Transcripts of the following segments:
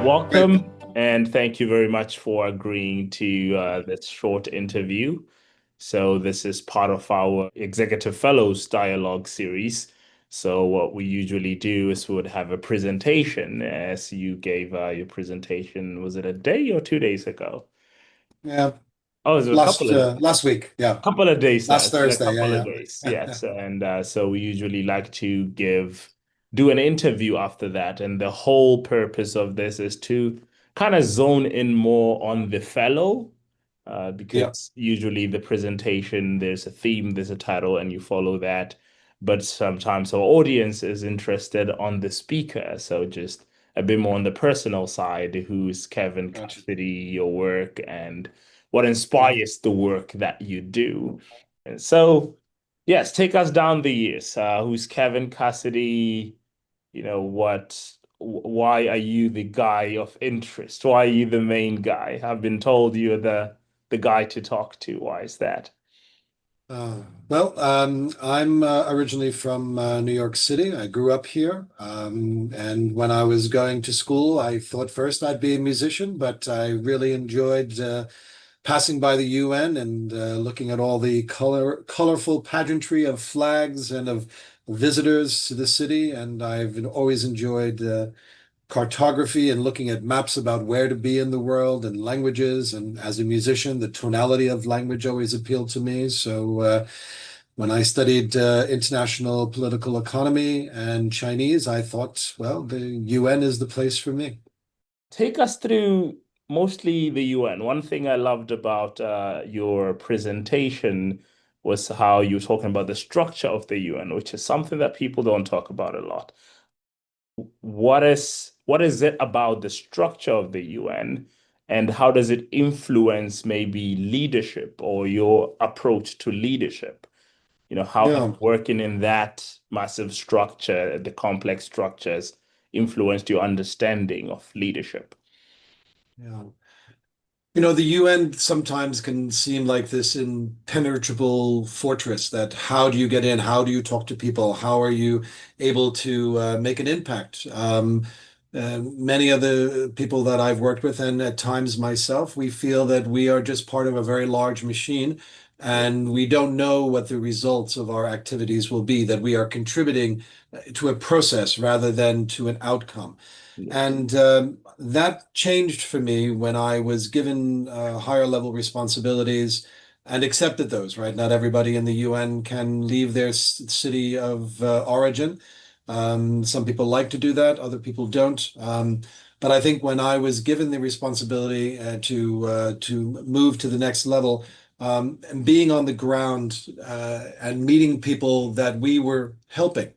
Great. Welcome, and thank you very much for agreeing to this short interview. So, this is part of our Executive Fellows dialogue series. So, what we usually do is we would have a presentation, as you gave your presentation, was it a day or 2 days ago? Yeah. Oh, it was a Last week. Yeah. couple of days now. Last It's been a Thursday. couple of Yeah. days, Yeah. yes. And so we usually like to do an interview after that. And the whole purpose of this is to kind of zone in more on the fellow, Yeah. because usually the presentation, there's a theme, there's a title, and you follow that. But sometimes our audience is interested on the speaker. So just a bit more on the personal side, who's Kevin Gotcha. Cassidy, your work, and what Yeah. inspires the work that you do. And so, yes, take us down the years. Who's Kevin Cassidy? Why are you the guy of interest? Why are you the main guy? I've been told you're the guy to talk to. Why is that? Uh, I'm originally from New York City. I grew up here. And when I was going to school, I thought first I'd be a musician, but I really enjoyed passing by the UN and looking at all the colorful pageantry of flags and of visitors to the city. And I've always enjoyed cartography and looking at maps about where to be in the world and languages. And as a musician, the tonality of language always appealed to me. So when I studied international political economy and Chinese, I thought, well, the UN is the place for me. Take us through mostly the UN. One thing I loved about your presentation was how you were talking about the structure of the UN, which is something that people don't talk about a lot. What is it about the structure of the UN, and how does it influence maybe leadership or your approach to leadership? How has Yeah. working in that massive structure, the complex structures, influenced your understanding of leadership? Yeah. The UN sometimes can seem like this impenetrable fortress that how do you get in? How do you talk to people? How are you able to make an impact? Many of the people that I've worked with, and at times myself, we feel that we are just part of a very large machine and we don't know what the results of our activities will be, that we are contributing to a process rather than to an outcome. Yes. And that changed for me when I was given higher level responsibilities and accepted those, right? Not everybody in the UN can leave their city of origin. Some people like to do that, other people don't. But I think when I was given the responsibility to move to the next level, and being on the ground and meeting people that we were helping,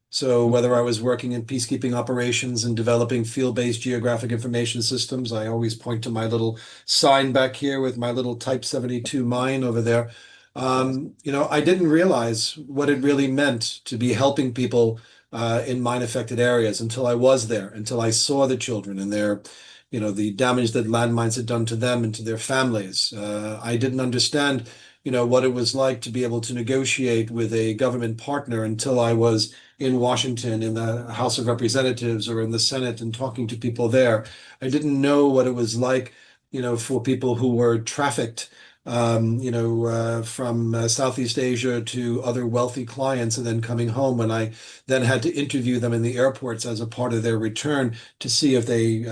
so whether I was working in peacekeeping operations and developing field-based geographic information systems, I always point to my little sign back here with my little Type 72 mine over there. I didn't realize what it really meant to be helping people in mine-affected areas until I was there, until I saw the children and the damage that landmines had done to them and to their families. I didn't understand, what it was like to be able to negotiate with a government partner until I was in Washington, in the House of Representatives or in the Senate and talking to people there. I didn't know what it was like, for people who were trafficked, from Southeast Asia to other wealthy clients and then coming home. And I then had to interview them in the airports as a part of their return to see if they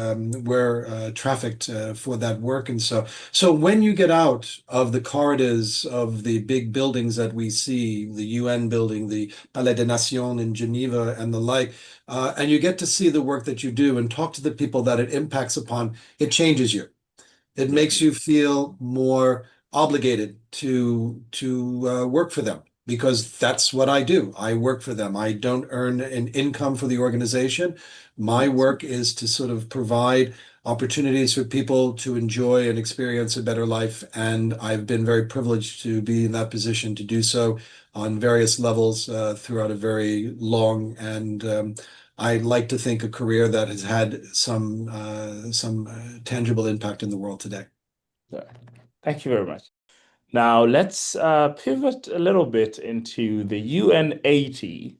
were trafficked for that work. And so when you get out of the corridors of the big buildings that we see, the UN building, the Palais des Nations in Geneva and the like, and you get to see the work that you do and talk to the people that it impacts upon, it changes you. It Yeah. makes you feel more obligated to work for them because that's what I do. I work for them. I don't earn an income for the organization. My Yes. work is to sort of provide opportunities for people to enjoy and experience a better life. And I've been very privileged to be in that position to do so on various levels throughout a very long and I like to think a career that has had some tangible impact in the world today. So, thank you very much. Now let's pivot a little bit into the UN 80.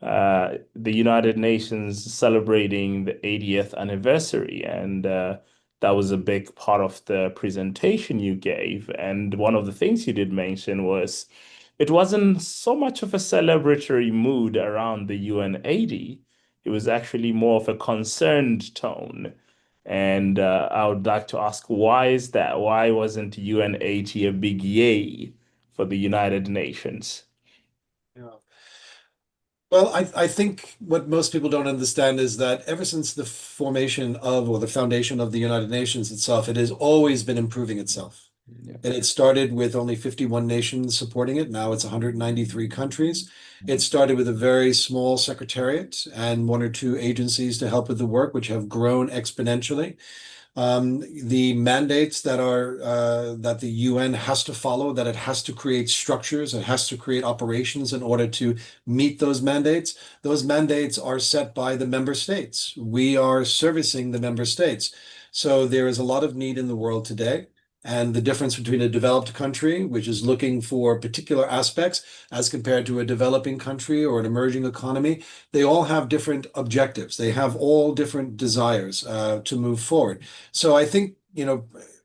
the United Nations celebrating the 80th anniversary, and that was a big part of the presentation you gave. And one of the things you did mention was it wasn't so much of a celebratory mood around the UN 80. It was actually more of a concerned tone. And I would like to ask, why is that? Why wasn't UN 80 a big yay for the United Nations? Yeah. Well, I think what most people don't understand is that ever since the formation of, or the foundation of the United Nations itself, it has always been improving itself. Yeah. And it started with only 51 nations supporting it. Now it's 193 countries. It started with a very small secretariat and one or two agencies to help with the work, which have grown exponentially. The mandates that the UN has to follow, that it has to create structures, it has to create operations in order to meet those mandates. Those mandates are set by the member states. We are servicing the member states. So there is a lot of need in the world today. And the difference between a developed country, which is looking for particular aspects, as compared to a developing country or an emerging economy, they all have different objectives. They have all different desires to move forward. So I think,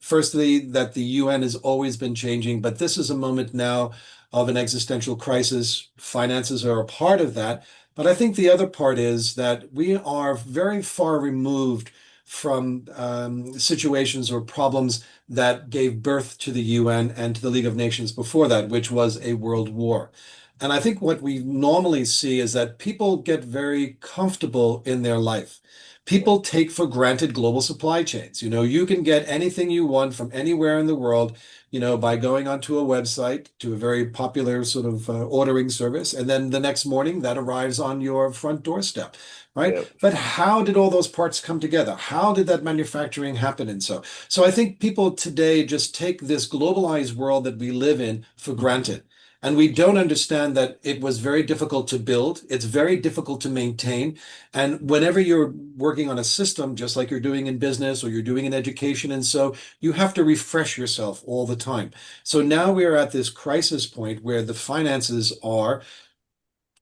firstly, that the UN has always been changing, but this is a moment now of an existential crisis. Finances are a part of that. But I think the other part is that we are very far removed from situations or problems that gave birth to the UN and to the League of Nations before that, which was a world war. And I think what we normally see is that people get very comfortable in their life. People take for granted global supply chains. You can get anything you want from anywhere in the world, by going onto a website to a very popular sort of ordering service. And then the next morning that arrives on your front doorstep, right? Yeah. But how did all those parts come together? How did that manufacturing happen? And so I think people today just take this globalized world that we live in for granted. And we don't understand that it was very difficult to build. It's very difficult to maintain. And whenever you're working on a system, just like you're doing in business or you're doing in education, and so you have to refresh yourself all the time. So now we are at this crisis point where the finances are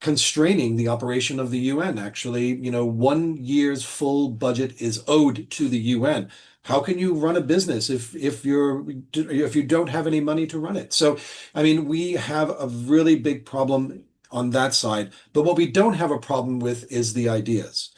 constraining the operation of the UN. Actually, 1 year's full budget is owed to the UN. How can you run a business if you don't have any money to run it? So, I mean, we have a really big problem on that side. But what we don't have a problem with is the ideas.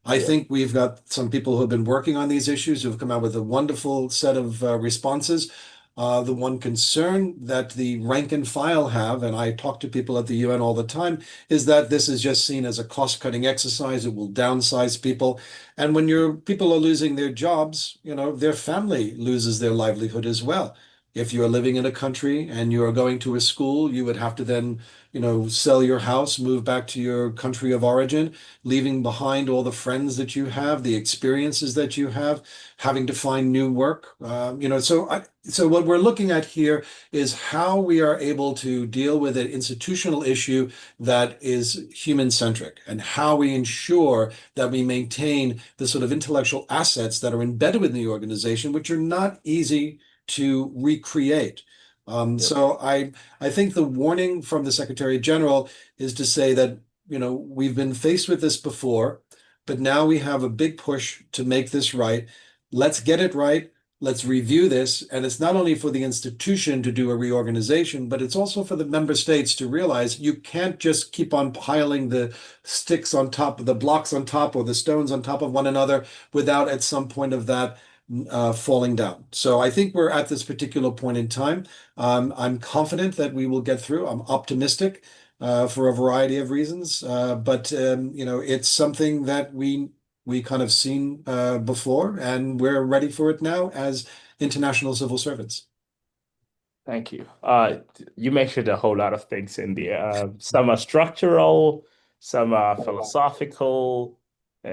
I Yeah. think we've got some people who have been working on these issues who've come out with a wonderful set of responses. The one concern that the rank and file have, and I talk to people at the UN all the time, is that this is just seen as a cost-cutting exercise. It will downsize people. And when your people are losing their jobs, their family loses their livelihood as well. If you're living in a country and you're going to a school, you would have to then, sell your house, move back to your country of origin, leaving behind all the friends that you have, the experiences that you have, having to find new work. So what we're looking at here is how we are able to deal with an institutional issue that is human-centric and how we ensure that we maintain the sort of intellectual assets that are embedded within the organization, which are not easy to recreate. Yep. So I think the warning from the Secretary General is to say that, we've been faced with this before, but now we have a big push to make this right. Let's get it right. Let's review this. And it's not only for the institution to do a reorganization, but it's also for the member states to realize you can't just keep on piling the sticks on top of the blocks on top or the stones on top of one another without at some point of that falling down. So I think we're at this particular point in time. I'm confident that we will get through. I'm optimistic for a variety of reasons, but it's something that we kind of seen before, and we're ready for it now as international civil servants. Thank you. You mentioned a whole lot of things in there. Some are structural, some are philosophical,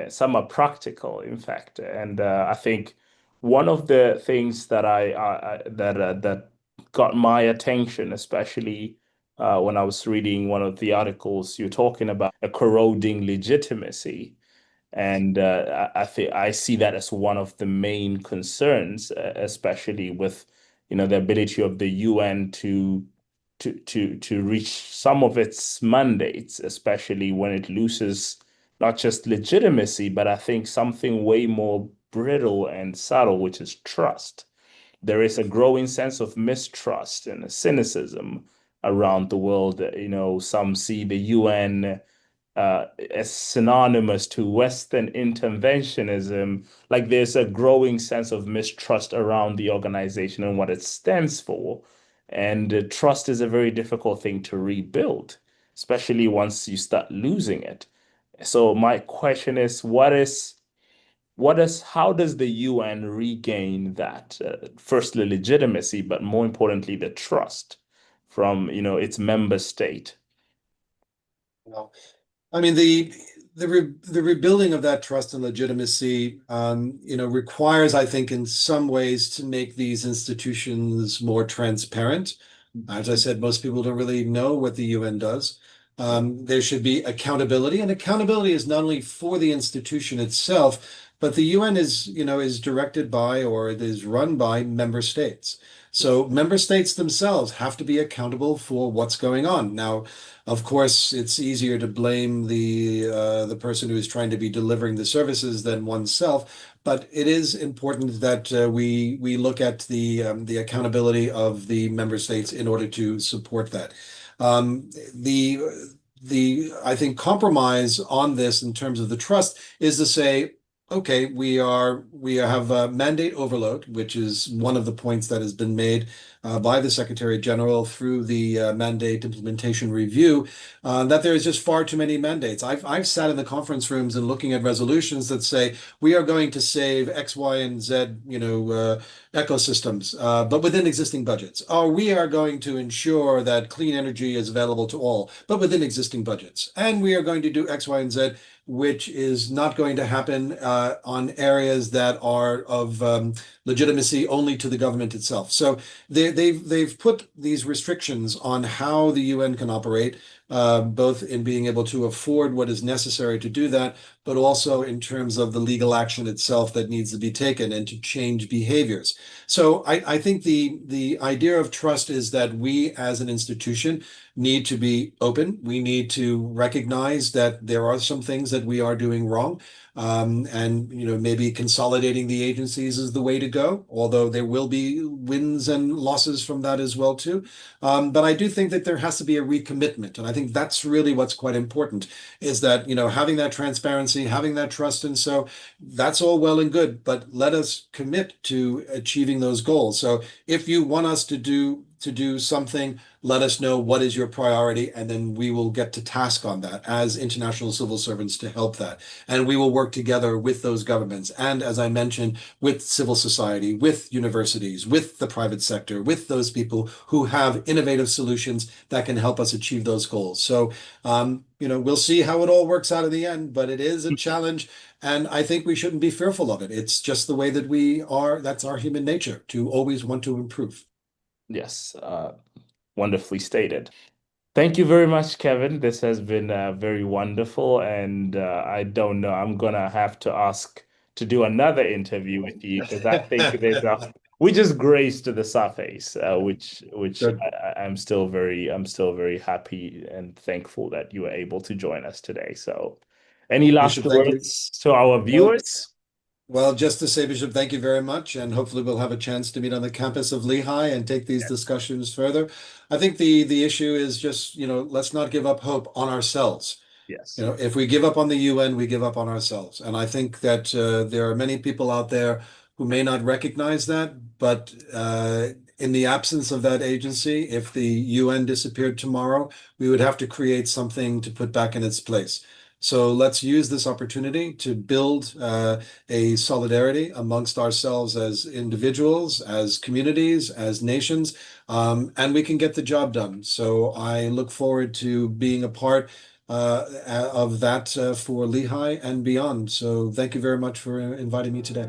some are practical, in fact. And I think one of the things that that got my attention, especially when I was reading one of the articles, you're talking about a corroding legitimacy. And I think I see that as one of the main concerns, especially with the ability of the UN to to reach some of its mandates, especially when it loses not just legitimacy, but I think something way more brittle and subtle, which is trust. There is a growing sense of mistrust and cynicism around the world. Some see the UN as synonymous to Western interventionism. Like there's a growing sense of mistrust around the organization and what it stands for. And trust is a very difficult thing to rebuild, especially once you start losing it. So my question is, how does the UN regain that, firstly, legitimacy, but more importantly, the trust from, its member state? Well, I mean, the rebuilding of that trust and legitimacy, requires, I think, in some ways to make these institutions more transparent. As I said, most people don't really know what the UN does. There should be accountability, and accountability is not only for the institution itself, but the UN is directed by, or it is run by, member states. So member states themselves have to be accountable for what's going on. Now, of course, it's easier to blame the person who is trying to be delivering the services than oneself, but it is important that we look at the accountability of the member states in order to support that. The I think compromise on this in terms of the trust is to say, okay, we have a mandate overload, which is one of the points that has been made by the Secretary General through the mandate implementation review, that there is just far too many mandates. I've sat in the conference rooms and looking at resolutions that say we are going to save X, Y, and Z, ecosystems, but within existing budgets. Or we are going to ensure that clean energy is available to all, but within existing budgets. And we are going to do X, Y, and Z, which is not going to happen on areas that are of legitimacy only to the government itself. So they've put these restrictions on how the UN can operate, both in being able to afford what is necessary to do that, but also in terms of the legal action itself that needs to be taken and to change behaviors. So I think the idea of trust is that we as an institution need to be open. We need to recognize that there are some things that we are doing wrong. And maybe consolidating the agencies is the way to go, although there will be wins and losses from that as well too. But I do think that there has to be a recommitment, and I think that's really what's quite important, is that having that transparency, having that trust, and so that's all well and good, but let us commit to achieving those goals. So if you want us to do something, let us know what is your priority, and then we will get to task on that as international civil servants to help that. And we will work together with those governments. And as I mentioned, with civil society, with universities, with the private sector, with those people who have innovative solutions that can help us achieve those goals. So, we'll see how it all works out in the end, but it is a challenge. And I think we shouldn't be fearful of it. It's just the way that we are. That's our human nature, to always want to improve. Yes, wonderfully stated. Thank you very much, Kevin. This has been very wonderful, and I don't know, I'm gonna have to ask to do another interview with you because I think we just grazed to the surface, which Good. I'm still very happy and thankful that you were able to join us today. So, any last Bishop, thank you. words to our viewers? Well, just to say, Bishop, thank you very much. And hopefully we'll have a chance to meet on the campus of Lehigh and take these discussions further. I think the issue is just, let's not give up hope on ourselves. Yes. If we give up on the UN, we give up on ourselves. And I think that there are many people out there who may not recognize that, but in the absence of that agency, if the UN disappeared tomorrow, we would have to create something to put back in its place. So let's use this opportunity to build a solidarity amongst ourselves as individuals, as communities, as nations, and we can get the job done. So I look forward to being a part of that for Lehigh and beyond. So thank you very much for inviting me today.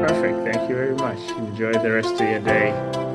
Perfect. Thank you very much. Enjoy the rest of your day.